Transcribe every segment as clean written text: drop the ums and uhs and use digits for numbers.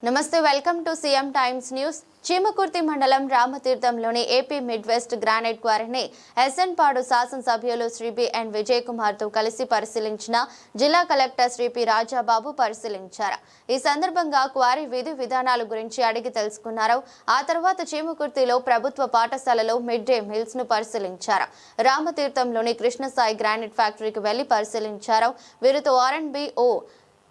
నమస్తే welcome to CM Times news. Chimakurthi మండలం రామతీర్థంలోని ఏపీ మిడ్ వెస్ట్ గ్రానైట్ క్వారీని ఎస్ఎన్-పాడు శాసనసభ్యులు శ్రీ బిఎన్ విజయ్ కుమార్తో కలిసి పరిశీలించిన జిల్లా కలెక్టర్ శ్రీ పి రాజాబాబు పరిశీలించారు. ఈ సందర్భంగా క్వారీ విధి విధానాల గురించి అడిగి తెలుసుకున్నారు. ఆ తర్వాత చీమకుర్తిలో ప్రభుత్వ పాఠశాలలో మిడ్ డే మీల్స్ ను పరిశీలించారు. రామతీర్థంలోని కృష్ణసాయి గ్రానైట్ ఫ్యాక్టరీకి వెళ్లి పరిశీలించారు. వీరితో R and B O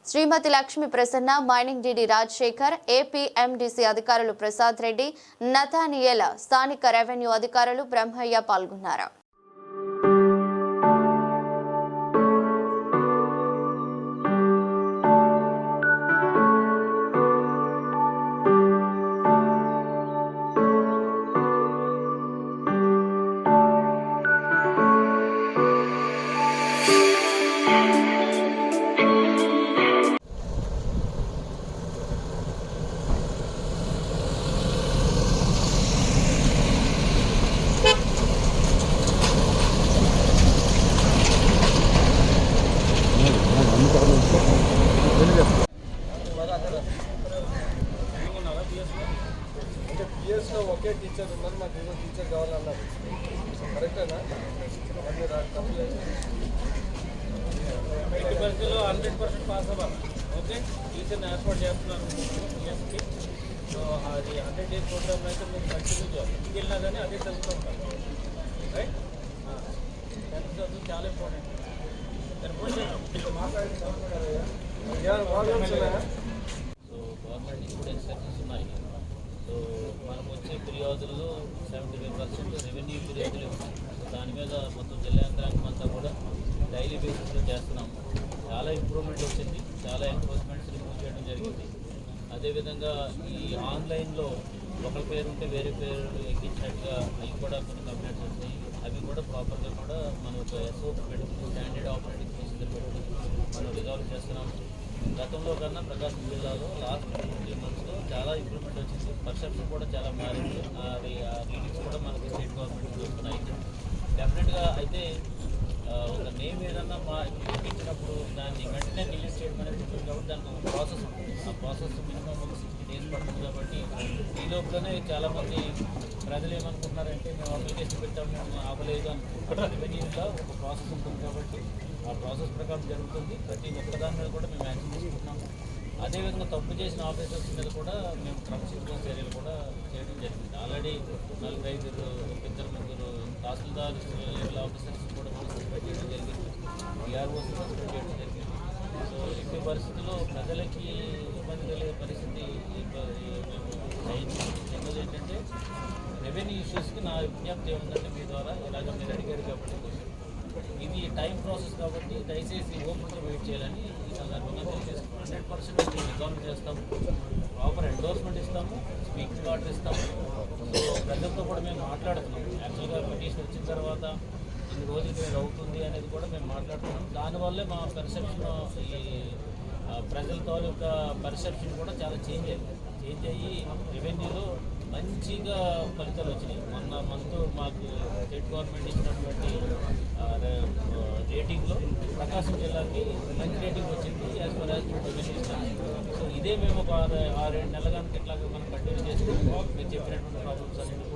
Srimathi Lakshmi Prasanna, mining DD Rajasekhar, APMDC అధికారులు ప్రసాద్ రెడ్డి, నథానియల్, స్థానిక రెవెన్యూ అధికారులు బ్రహ్మయ్య పాల్గొన్నారు. పిఎస్లో ఒకే టీచర్ ఉన్నారు, మాకు ఇంకో టీచర్ కావాలన్నారు. కరెక్టేనా? 100% పాస్ అవ్వాలి. ఓకే, టీచర్ని ఏర్పాటు చేస్తున్నాను పిఎస్కి. సో అది 100 days ప్రోగ్రామ్ అయితే మీరు కంటిన్యూ చేయాలి. ఇంటికి వెళ్ళినా కానీ అదే తెలుస్తూ ఉంటారు. రైట్, చదువు చాలా ఇంపార్టెంట్. సో గవర్నమెంట్ ఇప్పుడు ఇన్స్ట్రక్షన్స్ ఉన్నాయి. సో మనకు వచ్చే ఫిర్యాదుల్లో 75% రెవెన్యూ ఫిర్యాదులు ఉన్నాయి. సో దాని మీద మొత్తం జిల్లా యంత్రాంగం అంతా కూడా డైలీ బేసిస్లో చేస్తున్నాము. చాలా ఇంప్రూవ్మెంట్ వచ్చింది. చాలా ఎన్ఫోర్స్మెంట్స్ రిమూవ్ చేయడం జరిగింది. అదేవిధంగా ఈ ఆన్లైన్లో ఒకరి పేరు ఉంటే వేరే పేరు ఎక్కించినట్టుగా అవి కూడా కొన్ని కంప్లైంట్స్ వచ్చాయి. అవి కూడా ప్రాపర్గా కూడా మనం ఒక ఎస్ఓపి పెట్టుకుని స్టాండర్డ్ ఆపరేటింగ్ ప్రొసీజర్ పెట్టుకుని మనం రిజాల్వ్ చేస్తున్నాము. గతంలో కన్నా ప్రకాశం జిల్లాలో లాస్ట్ 2 monthsలో చాలా ఇంప్రూవ్మెంట్ వచ్చింది. పర్సెప్షన్ కూడా చాలా మారింది. అది ఆ రీడింగ్స్ కూడా మనకి స్టేట్ గవర్నమెంట్ వస్తున్నాయి. డెఫినెట్గా అయితే ఒక నేమ్ ఏదన్నా మా ఇచ్చినప్పుడు దాన్ని వెంటనే రిలీజ్ చేయడం అనేది ఉంటుంది కాబట్టి దానికి ఒక ప్రాసెస్ ఉంటుంది. ఆ ప్రాసెస్ మినిమం ఒక 60 days పడుతుంది. కాబట్టి ఈ లోపలనే చాలామంది ప్రజలు ఏమనుకుంటున్నారంటే మేము అప్లికేషన్ పెట్టాము, మేము ఆపలేదు అనుకుంటున్నారు. రెవెన్యూలో ఒక ప్రాసెస్ ఉంటుంది కాబట్టి ఆ ప్రాసెస్ ప్రకారం జరుగుతుంది. ప్రతి ఒక్కదాని మీద కూడా మేము యాక్షన్ తీసుకుంటున్నాము. అదేవిధంగా తప్పు చేసిన ఆఫీసర్స్ మీద కూడా మేము క్రమశిక్షణ చర్యలు కూడా చేయడం జరిగింది. ఆల్రెడీ 4-5 2-3 తహసీల్దార్ లెవెల్ ఆఫీసర్స్ కూడా మనం సస్పెండ్ చేయడం జరిగింది. విఆర్ఓస్ సస్పెండ్ చేయడం జరిగింది. సో ఇట్టి పరిస్థితుల్లో ప్రజలకి ఇబ్బంది కలిగే పరిస్థితి రెండోది ఏంటంటే రెవెన్యూ ఇష్యూస్కి నా విజ్ఞప్తి ఏముందంటే మీ ద్వారా ఇలాగ మీరు అడిగారు కాబట్టి ఇది టైం ప్రాసెస్ కాబట్టి దయచేసి ఓపికతో వెయిట్ చేయాలని ఈ సందర్భంగా తెలియజేస్తాం. 100% మేము రిజాల్వ్ చేస్తాము. ప్రాపర్ ఎండోర్స్మెంట్ ఇస్తాము, స్పీకింగ్ ఆర్డర్ ఇస్తాము. సో ప్రజలతో కూడా మేము మాట్లాడుతున్నాము. యాక్చువల్గా పిటిషన్ వచ్చిన తర్వాత ఇన్ని రోజులకి మీరు అవుతుంది అనేది కూడా మేము మాట్లాడుతున్నాం. దానివల్లే మా పర్సెప్షన్ ఈ ప్రజల తాలూకా పర్సెప్షన్ కూడా చాలా చేంజ్ అయ్యి రెవెన్యూలో మంచిగా ఫలితాలు వచ్చినాయి. మొన్న మంత్ మాకు స్టేట్ గవర్నమెంట్ ఇచ్చినటువంటి రేటింగ్లో ప్రకాశం జిల్లాకి మంచి రేటింగ్ వచ్చింది యాజ్ పర్ యాజ్ రెవెన్యూ ఇస్తాను. సో ఇదే మేము ఒక 6-7 నెలల కనుక ఇట్లాగా మనం కంటిన్యూ చేసి మీరు చెప్పినటువంటి ప్రాబ్లమ్స్ అన్ని